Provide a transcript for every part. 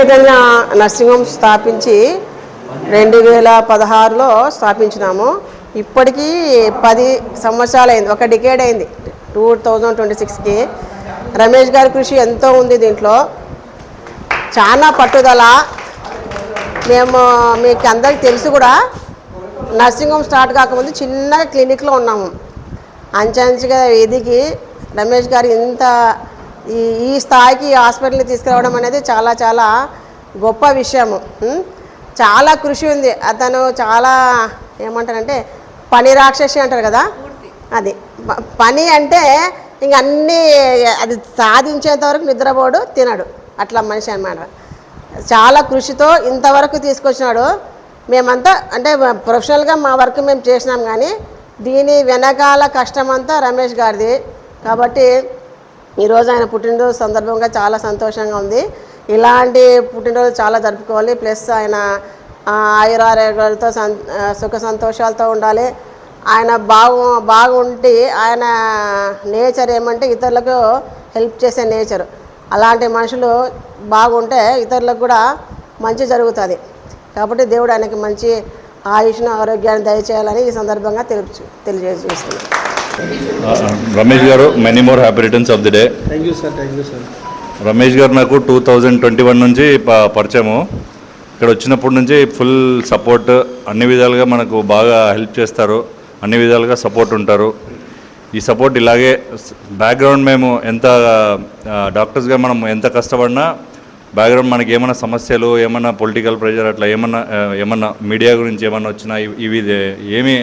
ఏదైనా nursing home స్థాపించి 2016లో స్థాపించినాము. ఇప్పటికీ 10 సంవత్సరాలు అయింది, ఒక డికేడ్ అయింది 2026కి. రమేష్ గారి కృషి ఎంతో ఉంది దీంట్లో, చాలా పట్టుదల. మేము మీకు అందరికి తెలుసు కూడా, నర్సింగ్ హోమ్ స్టార్ట్ కాకముందు చిన్నగా క్లినిక్లో ఉన్నాము. అంచెంచుగా ఎదిగి రమేష్ గారు ఇంత ఈ స్థాయికి హాస్పిటల్ని తీసుకురావడం అనేది చాలా చాలా గొప్ప విషయము. చాలా కృషి ఉంది. అతను చాలా ఏమంటారంటే పని రాక్షసి అంటారు కదా, అది పని అంటే ఇంక అన్నీ అది సాధించేంత వరకు నిద్రపోడు, తినడు, అట్లా మనిషి అన్నమాట. చాలా కృషితో ఇంతవరకు తీసుకొచ్చినాడు. మేమంతా అంటే ప్రొఫెషనల్గా మా వర్క్ మేము చేసినాం, కానీ దీని వెనకాల కష్టమంతా రమేష్ గారిది. కాబట్టి ఈరోజు ఆయన పుట్టినరోజు సందర్భంగా చాలా సంతోషంగా ఉంది. ఇలాంటి పుట్టినరోజు చాలా జరుపుకోవాలి. ప్లస్ ఆయన ఆయురారోగ్యాలతో సుఖ సంతోషాలతో ఉండాలి. ఆయన బాగుండి ఆయన నేచర్ ఏమంటే ఇతరులకు హెల్ప్ చేసే నేచర్. అలాంటి మనుషులు బాగుంటే ఇతరులకు కూడా మంచి జరుగుతుంది. కాబట్టి దేవుడు ఆయనకి మంచి ఆయుష్ను ఆరోగ్యాన్ని దయచేయాలని ఈ సందర్భంగా తెలియజేస్తున్నాను. రమేష్ గారు, many more happy returns of the day. Thank you sir. Ramesh గారు నాకు 2021 నుంచి పరిచయము. ఇక్కడ వచ్చినప్పటి నుంచి ఫుల్ సపోర్ట్, అన్ని విధాలుగా మనకు బాగా హెల్ప్ చేస్తారు, అన్ని విధాలుగా సపోర్ట్ ఉంటారు. ఈ సపోర్ట్ ఇలాగే బ్యాక్గ్రౌండ్ మేము ఎంత డాక్టర్స్గా మనం ఎంత కష్టపడినా బ్యాక్గ్రౌండ్ మనకి ఏమైనా సమస్యలు, ఏమన్నా పొలిటికల్ ప్రెషర్ అట్లా ఏమన్నా మీడియా గురించి ఏమన్నా వచ్చినా ఇవి ఏమీ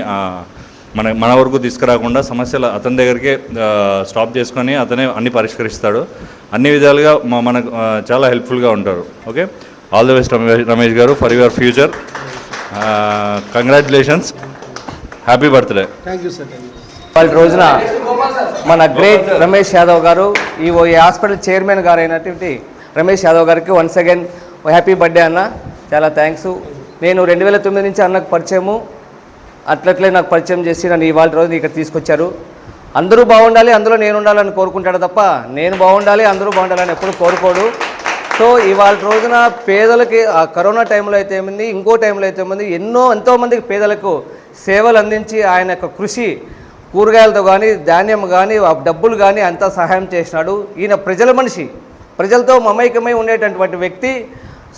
మన వరకు తీసుకురాకుండా సమస్యలు అతని దగ్గరికే స్టాప్ చేసుకొని అతనే అన్ని పరిష్కరిస్తాడు. అన్ని విధాలుగా మనకు చాలా హెల్ప్ఫుల్గా ఉంటారు. Okay, all the best Ramesh garu for your future. Congratulations, happy birthday. Thank you sir. వాళ్ళ రోజున మన గ్రేట్ రమేష్ యాదవ్ గారు, ఈ హాస్పిటల్ చైర్మన్ గారు అయినటువంటి రమేష్ యాదవ్ గారికి వన్స్ అగైన్ హ్యాపీ బర్త్డే అన్న. చాలా థ్యాంక్స్. నేను 2009 నుంచి అన్నకు పరిచయము, అట్లట్లే నాకు పరిచయం చేసి నన్ను ఇవాళ రోజు ఇక్కడ తీసుకొచ్చారు. అందరూ బాగుండాలి, అందులో నేను ఉండాలని కోరుకుంటాడు తప్ప నేను బాగుండాలి అందరూ బాగుండాలని ఎప్పుడు కోరుకోడు. సో ఇవాళ రోజున పేదలకి కరోనా టైంలో అయితే ఏమైంది, ఇంకో టైంలో అయితే ఏమైంది, ఎంతోమందికి పేదలకు సేవలు అందించి ఆయన యొక్క కృషి కూరగాయలతో కానీ ధాన్యం కానీ డబ్బులు కానీ అంతా సహాయం చేసినాడు. ఈయన ప్రజల మనిషి, ప్రజలతో మమైకమై ఉండేటటువంటి వ్యక్తి.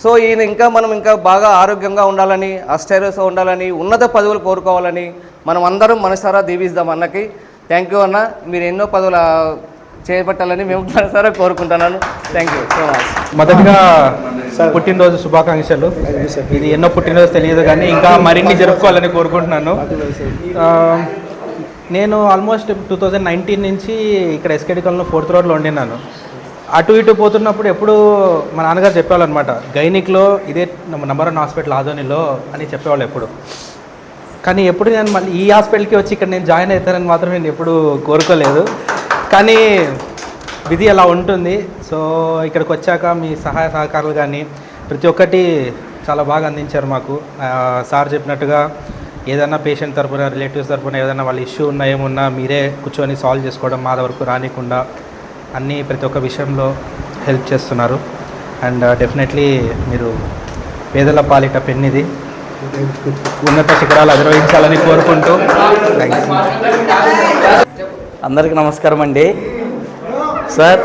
సో ఈయన మనం ఇంకా బాగా ఆరోగ్యంగా ఉండాలని, అష్టైర్యంగా ఉండాలని, ఉన్నత పదవులు కోరుకోవాలని మనం అందరం మనసారా దీవిస్తాం అన్నకి. థ్యాంక్ యూ అన్న, మీరు ఎన్నో పదవులు చేపట్టాలని మేము మనసారా కోరుకుంటున్నాను. Thank you so much. మొదటిగా పుట్టినరోజు శుభాకాంక్షలు. ఇది ఎన్నో పుట్టినరోజు తెలియదు కానీ ఇంకా మరిన్ని జరుపుకోవాలని కోరుకుంటున్నాను. నేను ఆల్మోస్ట్ 2019 నుంచి ఇక్కడ ఎస్కేడి కాలనీలో 4th రోడ్లో ఉండినాను. అటు ఇటు పోతున్నప్పుడు ఎప్పుడు మా నాన్నగారు చెప్పేవాళ్ళు అనమాట, గైనిక్లో ఇదే నంబర్ 1 హాస్పిటల్ ఆదోనిలో అని చెప్పేవాళ్ళు ఎప్పుడు. కానీ ఎప్పుడు నేను మళ్ళీ ఈ హాస్పిటల్కి వచ్చి ఇక్కడ నేను జాయిన్ అవుతానని మాత్రం నేను ఎప్పుడు కోరుకోలేదు. కానీ విధి అలా ఉంటుంది. సో ఇక్కడికి వచ్చాక మీ సహాయ సహకారాలు కానీ ప్రతి ఒక్కటి చాలా బాగా అందించారు మాకు. సార్ చెప్పినట్టుగా ఏదైనా పేషెంట్ తరపున, రిలేటివ్స్ తరపున ఏదైనా వాళ్ళ ఇష్యూ ఉన్నా ఏమున్నా మీరే కూర్చొని సాల్వ్ చేసుకోవడం, మా వరకు రానికుండా అన్నీ ప్రతి ఒక్క విషయంలో హెల్ప్ చేస్తున్నారు. అండ్ డెఫినెట్లీ మీరు పేదల పాలిట పెన్నిది, ఉన్నత శిఖరాలు అధిరోహించాలని కోరుకుంటూ అందరికీ నమస్కారం అండి. Sir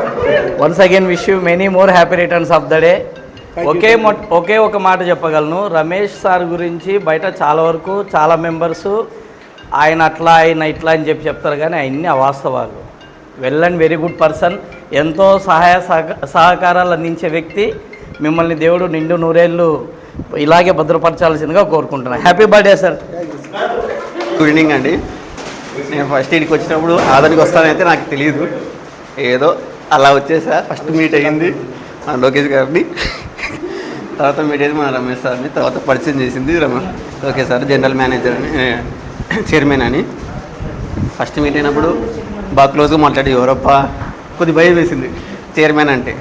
once again wish you many more happy returns of the day. ఒకే ఒక మాట చెప్పగలను, రమేష్ సార్ గురించి బయట చాలా వరకు చాలా మెంబర్సు ఆయన అట్లా ఆయన ఇట్లా అని చెప్తారు, కానీ ఆయన్ని అవాస్తవాలు. Well and very good person, ఎంతో సహకారాలు అందించే వ్యక్తి. మిమ్మల్ని దేవుడు నిండు నూరేళ్ళు ఇలాగే భద్రపరచాల్సిందిగా కోరుకుంటున్నాను. Happy birthday sir. Good evening అండి. నేను ఫస్ట్ ఇక్కడికి వచ్చినప్పుడు ఆదరికి వస్తానైతే నాకు తెలియదు, ఏదో అలా వచ్చేసా. ఫస్ట్ మీట్ అయ్యింది మన లోకేష్ గారిని, తర్వాత మీట్ అయ్యింది మన రమేష్ సార్ని, తర్వాత పరిచయం చేసింది లోకేష్ సార్ జనరల్ మేనేజర్ అని, చైర్మన్ అని. ఫస్ట్ మీట్ అయినప్పుడు బాగా క్లోజ్గా మాట్లాడి ఎవరప్ప కొద్ది భయం వేసింది చైర్మన్ అంటే,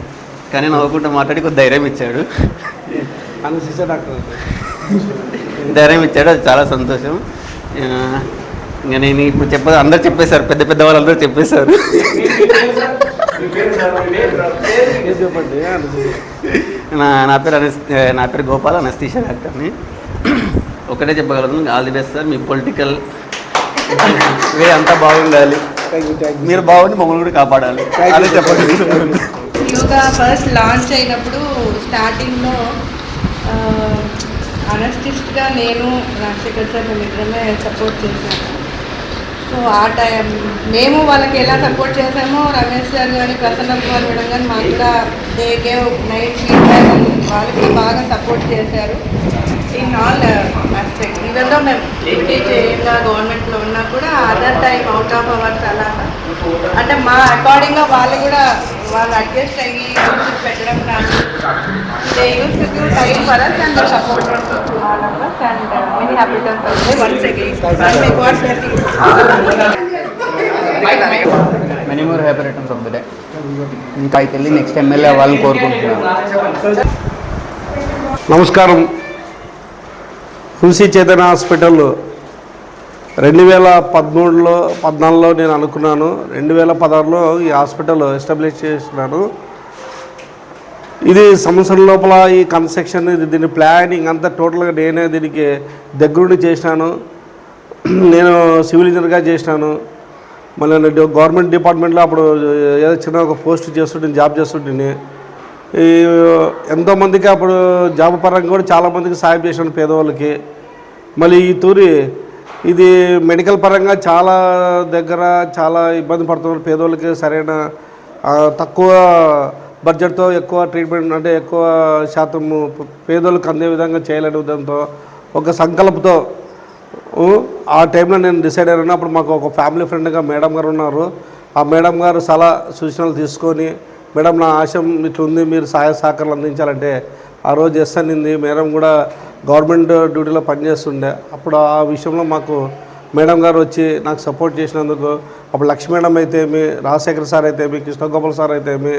కానీ నవ్వుకుంటూ మాట్లాడి కొద్ది ధైర్యం ఇచ్చాడు. ధైర్యం ఇచ్చాడు, అది చాలా సంతోషం. ఇంకా నేను ఇప్పుడు అందరు చెప్పేశారు, పెద్ద వాళ్ళందరూ చెప్పేశారు. నా పేరు గోపాల్, అనస్థీషియా డాక్టర్ని. ఒకటే చెప్పగలను, ఆల్ ది బెస్ట్ సార్. మీ పొలిటికల్ వే అంతా బాగుండాలి, మీరు బాగుండి మమ్మల్ని కూడా కాపాడాలి, అదే చెప్పండి. యోగా ఫస్ట్ లాంచ్ అయినప్పుడు స్టార్టింగ్లో అనస్థిస్ట్గా నేను రాజశేఖర్ సార్ మేమిద్దరమే సపోర్ట్ చేశాను. సో ఆ టైం మేము వాళ్ళకి ఎలా సపోర్ట్ చేసామో రమేష్ సార్ కానీ ప్రసన్న కుమార్ మేడం కానీ మాకు కూడా దే గేవ్ నైట్ ఫీడ్బ్యాక్, వాళ్ళకి బాగా సపోర్ట్ చేశారు in all aspect. Even though మేము డ్యూటీ చేయంగా గవర్నమెంట్లో ఉన్నా కూడా other time out of hours అలా అంటే మా అకార్డింగ్గా వాళ్ళు కూడా వాళ్ళు అడ్జస్ట్ అయ్యి పెట్టడం నాకు they use to give time for us and they support us all of us and many happy birthday once again. May God bless you. Many more happy returns of the day. ఇంకా అయితే వెళ్ళి next MLA అవ్వాలని కోరుకుంటున్నాను. నమస్కారం. తులసి Chaitanya hospital 2014లో నేను అనుకున్నాను. 2016లో ఈ hospital establish చేసినాను. ఇది సంవత్సరం లోపల ఈ కన్స్ట్రక్షన్ దీని ప్లానింగ్ అంతా టోటల్గా నేనే దీనికి దగ్గరుండి చేసినాను. నేను సివిల్ ఇంజనీర్గా చేసినాను. మళ్ళీ గవర్నమెంట్ డిపార్ట్మెంట్లో అప్పుడు ఏదో చిన్న ఒక పోస్ట్ చేస్తుంటే జాబ్ చేస్తుంటే ఈ ఎంతోమందికి అప్పుడు జాబ్ పరంగా కూడా చాలామందికి సాయం చేశాను పేదవాళ్ళకి. మళ్ళీ ఈ తూరి ఇది మెడికల్ పరంగా చాలా దగ్గర చాలా ఇబ్బంది పడుతున్నారు పేదవాళ్ళకి. సరైన తక్కువ బడ్జెట్తో ఎక్కువ ట్రీట్మెంట్ అంటే ఎక్కువ శాతం పేదోళ్ళకి అందే విధంగా చేయాలనే ఉద్దేశంతో ఒక సంకల్పంతో ఆ టైంలో నేను డిసైడ్ అయినా. అప్పుడు మాకు ఒక ఫ్యామిలీ ఫ్రెండ్గా మేడం గారు ఉన్నారు. ఆ మేడం గారు సలహా సూచనలు తీసుకొని, మేడం నా ఆశయం ఇట్లుంది, మీరు సహాయ సహకారాలు అందించాలంటే ఆ రోజు చేస్తానింది. మేడం కూడా గవర్నమెంట్ డ్యూటీలో పనిచేస్తుండే. అప్పుడు ఆ విషయంలో మాకు మేడం గారు వచ్చి నాకు సపోర్ట్ చేసినందుకు అప్పుడు లక్ష్మీ మేడం అయితేమి, రాజశేఖర్ సార్ అయితేమి, కృష్ణగోపాల్ సార్ అయితేమి,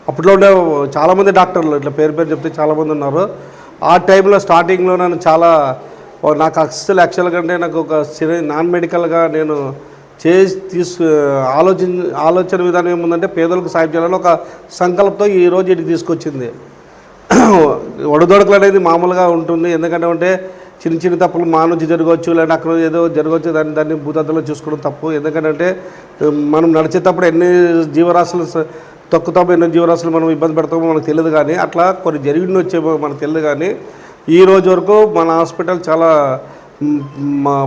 అప్పట్లో ఉండే చాలామంది డాక్టర్లు ఇట్లా పేరు చెప్తే చాలామంది ఉన్నారు. ఆ టైంలో స్టార్టింగ్లో నన్ను చాలా నాకు యాక్చువల్ కంటే నాకు ఒక నాన్ మెడికల్గా నేను ఆలోచన విధానం ఏముందంటే పేదలకు సాయం చేయాలని ఒక సంకల్పంతో ఈరోజు ఇటు తీసుకొచ్చింది. ఒడదొడకలు అనేది మామూలుగా ఉంటుంది. ఎందుకంటే చిన్న చిన్న తప్పులు మా నుంచి జరగవచ్చు, లేదంటే అక్కడ ఏదో జరగవచ్చు, దాన్ని భూతద్దులో చూసుకోవడం తప్పు. ఎందుకంటే మనం నడిచేటప్పుడు ఎన్ని జీవరాశులు తొక్కుతామో, ఎన్నో జీవరాశులు మనం ఇబ్బంది పెడతామో మనకు తెలియదు. కానీ అట్లా కొన్ని జరిగి వచ్చేమో మనకు తెలియదు. కానీ ఈ రోజు వరకు మన హాస్పిటల్ చాలా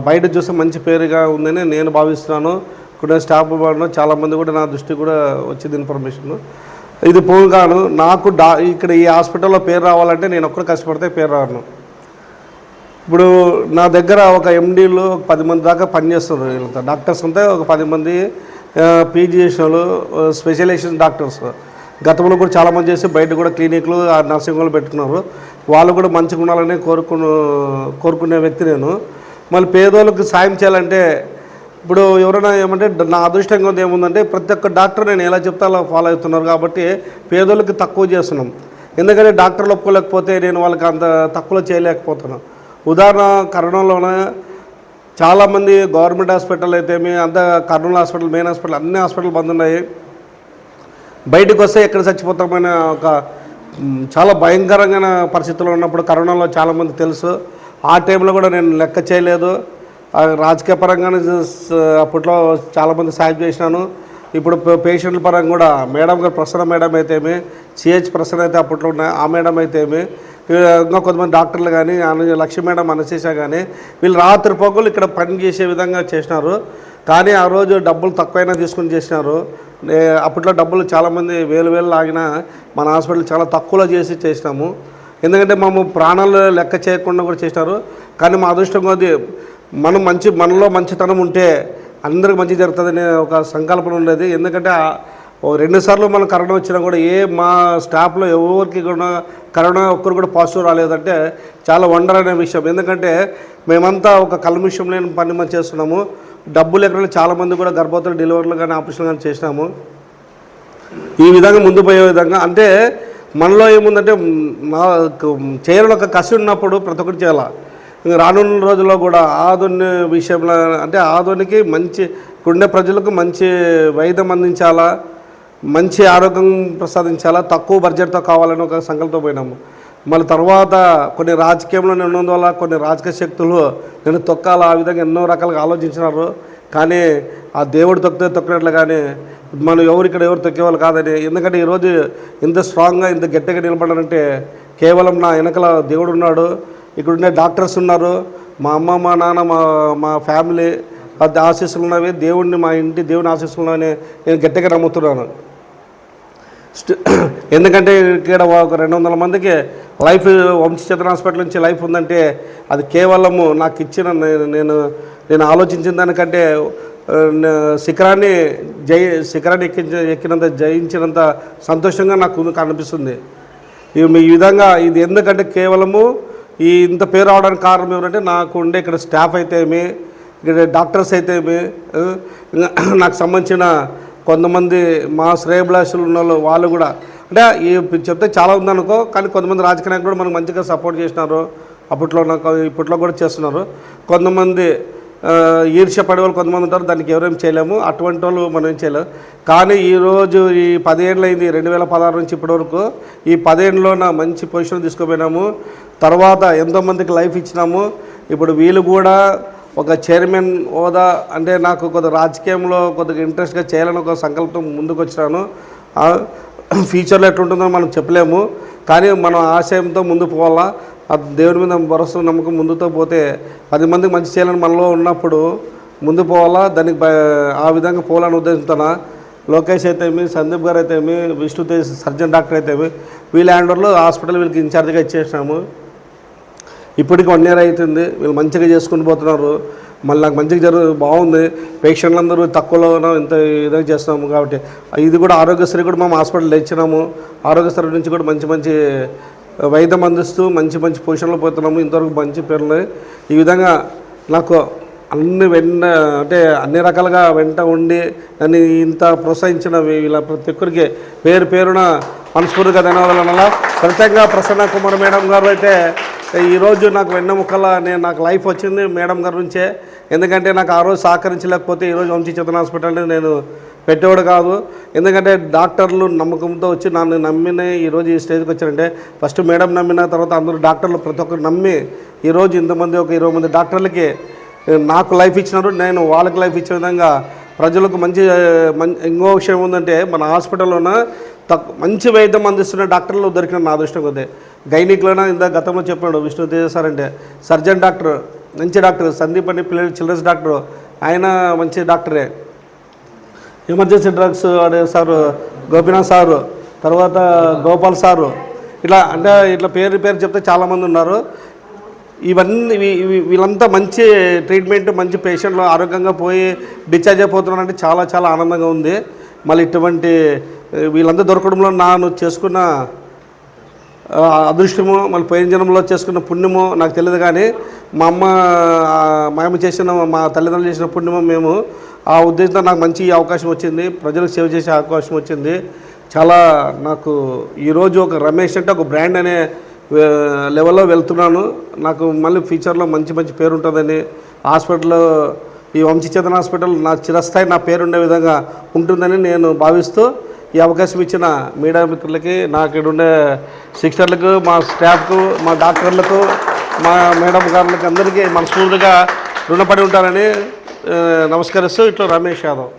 బయట చూస్తే మంచి పేరుగా ఉందని నేను భావిస్తున్నాను. ఇక్కడ స్టాఫ్ చాలామంది కూడా నా దృష్టికి కూడా వచ్చింది ఇన్ఫర్మేషన్. ఇది పోగాను నాకు ఇక్కడ ఈ హాస్పిటల్లో పేరు రావాలంటే నేను ఒక్కరు కష్టపడితే పేరు రాను. ఇప్పుడు నా దగ్గర ఒక ఎండీలు 10 మంది దాకా పనిచేస్తారు. వీళ్ళతో డాక్టర్స్ ఉంటే ఒక 10 మంది పీజీ చేసిన వాళ్ళు, స్పెషలైజేషన్ డాక్టర్స్. గతంలో కూడా చాలామంది చేసి బయట కూడా క్లినిక్లు నర్సింగ్ హోమ్లు పెట్టుకున్నారు. వాళ్ళు కూడా మంచిగా ఉండాలని కోరుకునే వ్యక్తి నేను. మళ్ళీ పేదోళ్ళకి సాయం చేయాలంటే ఇప్పుడు ఎవరైనా ఏమంటే నా అదృష్టంగా ఉంది ఏముందంటే ప్రతి ఒక్క డాక్టర్ నేను ఎలా చెప్తే అలా ఫాలో అవుతున్నారు. కాబట్టి పేదోళ్ళకి తక్కువ చేస్తున్నాం. ఎందుకంటే డాక్టర్లు ఒప్పుకోలేకపోతే నేను వాళ్ళకి అంత తక్కువలో చేయలేకపోతున్నాను. ఉదాహరణ కరోనాలోనే చాలామంది గవర్నమెంట్ హాస్పిటల్ అయితేమి అంత కర్నూలు హాస్పిటల్, మెయిన్ హాస్పిటల్ అన్ని హాస్పిటల్ బంద్ ఉన్నాయి. బయటకు వస్తే ఎక్కడ చచ్చిపోతామనే ఒక చాలా భయంకరమైన పరిస్థితుల్లో ఉన్నప్పుడు కరోనాలో చాలామంది తెలుసు. ఆ టైంలో కూడా నేను లెక్క చేయలేదు. రాజకీయ పరంగానే అప్పట్లో చాలామంది సాయం చేసినాను. ఇప్పుడు పేషెంట్ల పరంగా కూడా మేడం గారు ప్రసన్న మేడం అయితేమి, సిహెచ్ ప్రసన్న అయితే అప్పట్లో ఉన్నాయి, ఆ మేడం అయితేమి, ఇంకా కొంతమంది డాక్టర్లు కానీ లక్ష్మీ మేడం అనశేష కానీ వీళ్ళు రాత్రి పగులు ఇక్కడ పని చేసే విధంగా చేసినారు. కానీ ఆ రోజు డబ్బులు తక్కువైనా తీసుకుని చేసినారు. అప్పట్లో డబ్బులు చాలామంది వేలు లాగినా మన హాస్పిటల్ చాలా తక్కువలో చేసినాము. ఎందుకంటే మేము ప్రాణాలు లెక్క చేయకుండా కూడా చేసినారు. కానీ మా అదృష్టం కొద్దీ మనలో మంచితనం ఉంటే అందరికి మంచి జరుగుతుందనే ఒక సంకల్పన ఉండేది. ఎందుకంటే 2 సార్లు మనం కరోనా వచ్చినా కూడా మా స్టాఫ్లో ఎవరికి కూడా కరోనా ఒక్కరు కూడా పాజిటివ్ రాలేదంటే చాలా వండర్ అనే విషయం. ఎందుకంటే మేమంతా ఒక కల్మిషం లేని పని మనం చేస్తున్నాము. డబ్బులు ఎక్కడ చాలామంది కూడా గర్భవతులు డెలివరీలు కానీ ఆపరేషన్ కానీ చేసినాము. ఈ విధంగా ముందు పోయే విధంగా అంటే మనలో ఏముందంటే చేయాలని ఒక కసి ఉన్నప్పుడు ప్రతి ఒక్కటి చేయాలి. రానున్న రోజుల్లో కూడా ఆధుని విషయంలో అంటే ఆధునికి మంచి ఉండే ప్రజలకు మంచి వైద్యం అందించాలా. మంచి ఆరోగ్యం ప్రసాదించాలా, తక్కువ బడ్జెట్తో కావాలని ఒక సంకల్పంతో పోయినాము. మళ్ళీ తర్వాత కొన్ని రాజకీయంలో నేను ఉన్నందువల్ల కొన్ని రాజకీయ శక్తులు నేను తొక్కాలా ఆ విధంగా ఎన్నో రకాలుగా ఆలోచించినారు. కానీ ఆ దేవుడు తొక్కినట్లు కానీ మనం ఎవరు తొక్కేవాళ్ళు కాదని. ఎందుకంటే ఈరోజు ఇంత స్ట్రాంగ్గా ఇంత గట్టిగా నిలబడాలంటే కేవలం నా వెనకల దేవుడు ఉన్నాడు, ఇక్కడ ఉండే డాక్టర్స్ ఉన్నారు, మా అమ్మ మా నాన్న మా ఫ్యామిలీ ఆశీస్సులు ఉన్నవి, దేవుడిని మా ఇంటి దేవుని ఆశీస్సులు ఉన్నాయని నేను గట్టిగా నమ్ముతున్నాను. ఎందుకంటే ఇక్కడ ఒక 200 మందికి లైఫ్ వంశీచంద్ర హాస్పిటల్ నుంచి లైఫ్ ఉందంటే అది కేవలము నాకు ఇచ్చిన నేను ఆలోచించిన దానికంటే శిఖరాన్ని ఎక్కినంత జయించినంత సంతోషంగా నాకు అనిపిస్తుంది. ఈ విధంగా ఇది ఎందుకంటే కేవలము ఇంత పేరు అవడానికి కారణం ఏమంటే నాకు ఉండే ఇక్కడ స్టాఫ్ అయితే ఏమి, ఇక్కడ డాక్టర్స్ అయితే ఏమి, నాకు సంబంధించిన కొంతమంది మా శ్రేయభిలాషులు ఉన్న వాళ్ళు కూడా అంటే చెప్తే చాలా ఉందనుకో, కానీ కొంతమంది రాజకీయ నాయకులు కూడా మనకు మంచిగా సపోర్ట్ చేసినారు. ఇప్పట్లో కూడా చేస్తున్నారు. కొంతమంది ఈర్ష్య పడే వాళ్ళు కొంతమంది ఉంటారు, దానికి ఎవరేం చేయలేము, అటువంటి వాళ్ళు మనం ఏం చేయలేము. కానీ ఈరోజు ఈ 10 ఏళ్ళు అయింది, 2016 నుంచి ఇప్పటివరకు ఈ 10 ఏళ్ళలో మంచి పొజిషన్ తీసుకుపోయినాము. తర్వాత ఎంతోమందికి లైఫ్ ఇచ్చినాము. ఇప్పుడు వీళ్ళు కూడా ఒక చైర్మన్ హోదా అంటే నాకు కొద్దిగా రాజకీయంలో కొద్దిగా ఇంట్రెస్ట్గా చేయాలని ఒక సంకల్పం ముందుకు వచ్చినాను. ఫ్యూచర్లో ఎట్లుంటుందో మనం చెప్పలేము, కానీ మనం ఆశయంతో ముందు పోవాలా. దేవుని మీద భరోసా నమ్మకం ముందుతో పోతే 10 మందికి మంచి చేయాలని మనలో ఉన్నప్పుడు ముందు పోవాలా. దానికి ఆ విధంగా పోవాలని ఉద్దేశంతో లోకేష్ అయితేమి, సందీప్ గారు అయితేమి, విష్ణు తేజ్ సర్జన్ డాక్టర్ అయితేమి వీళ్ళ హ్యాండర్లో హాస్పిటల్ వీళ్ళకి ఇన్ఛార్జ్గా ఇచ్చేసినాము. ఇప్పటికి 1 year అవుతుంది. వీళ్ళు మంచిగా చేసుకుని పోతున్నారు. మళ్ళీ నాకు మంచిగా బాగుంది. పేషెంట్లు అందరూ తక్కువలో ఇంత ఇదిగా చేస్తున్నాము. కాబట్టి ఇది కూడా ఆరోగ్యశ్రీ కూడా మేము హాస్పిటల్ ఇచ్చినాము. ఆరోగ్యశ్రీ నుంచి కూడా మంచి వైద్యం అందిస్తూ మంచి పొజిషన్లో పోతున్నాము. ఇంతవరకు మంచి పేర్లు. ఈ విధంగా నాకు అంటే అన్ని రకాలుగా వెంట ఉండి నన్ను ఇంత ప్రోత్సహించిన వీళ్ళ ప్రతి ఒక్కరికి పేరున మనస్ఫూర్తిగా ధన్యవాదాలు. ప్రత్యేకంగా ప్రసన్న కుమార్ మేడం గారు అయితే ఈరోజు నాకు వెన్నెముకల నాకు లైఫ్ వచ్చింది మేడం గారి నుంచే. ఎందుకంటే నాకు ఆ రోజు సహకరించలేకపోతే ఈరోజు వంశీచంద్ర హాస్పిటల్ని నేను పెట్టేవాడు కాదు. ఎందుకంటే డాక్టర్లు నమ్మకంతో వచ్చి నన్ను నమ్మిన ఈరోజు ఈ స్టేజ్కి వచ్చారంటే ఫస్ట్ మేడం నమ్మిన తర్వాత అందరూ డాక్టర్లు ప్రతి ఒక్కరు నమ్మి ఈరోజు ఇంతమంది ఒక 20 మంది డాక్టర్లకి నాకు లైఫ్ ఇచ్చినారు. నేను వాళ్ళకి లైఫ్ ఇచ్చే విధంగా ప్రజలకు ఇంకో విషయం ఉందంటే మన హాస్పిటల్లోన మంచి వైద్యం అందిస్తున్న డాక్టర్లు దొరికిన నా అదృష్టం కొద్ది. గైనిక్లోన ఇంత గతంలో చెప్పాడు విష్ణు తేజ సార్ అంటే సర్జన్ డాక్టర్, మంచి డాక్టర్. సందీప్ అని చిల్డ్రన్స్ డాక్టర్, ఆయన మంచి డాక్టరే. ఎమర్జెన్సీ డ్రగ్స్ అడే సారు గోపీనాథ్ సారు, తర్వాత గోపాల్ సారు, ఇట్లా పేరు చెప్తే చాలామంది ఉన్నారు. ఇవన్నీ వీళ్ళంతా మంచి ట్రీట్మెంట్, మంచి పేషెంట్లు ఆరోగ్యంగా పోయి డిశ్చార్జ్ అయిపోతున్నారంటే చాలా ఆనందంగా ఉంది. మళ్ళీ ఇటువంటి వీళ్ళంతా దొరకడంలో నేను చేసుకున్న అదృష్టము, మళ్ళీ పోయిన జన్మలో చేసుకున్న పుణ్యము నాకు తెలియదు. కానీ మా అమ్మ చేసిన, మా తల్లిదండ్రులు చేసిన పుణ్యము మేము ఆ ఉద్దేశంతో నాకు మంచి అవకాశం వచ్చింది, ప్రజలకు సేవ చేసే అవకాశం వచ్చింది. చాలా నాకు ఈరోజు ఒక రమేష్ అంటే ఒక బ్రాండ్ అనే లెవెల్లో వెళ్తున్నాను. నాకు మళ్ళీ ఫ్యూచర్లో మంచి పేరు ఉంటుందని హాస్పిటల్లో ఈ వంశీచంద్ర హాస్పిటల్ నా చిరస్థాయి నా పేరుండే విధంగా ఉంటుందని నేను భావిస్తూ ఈ అవకాశం ఇచ్చిన మీడియా మిత్రులకి, నాకు ఇక్కడ ఉండే సిస్టర్లకు, మా స్టాఫ్కు, మా డాక్టర్లకు, మా మేడం గారులకు అందరికీ మనస్ఫూర్తిగా రుణపడి ఉంటారని నమస్కరిస్తూ ఇట్లా రమేష్ యాదవ్.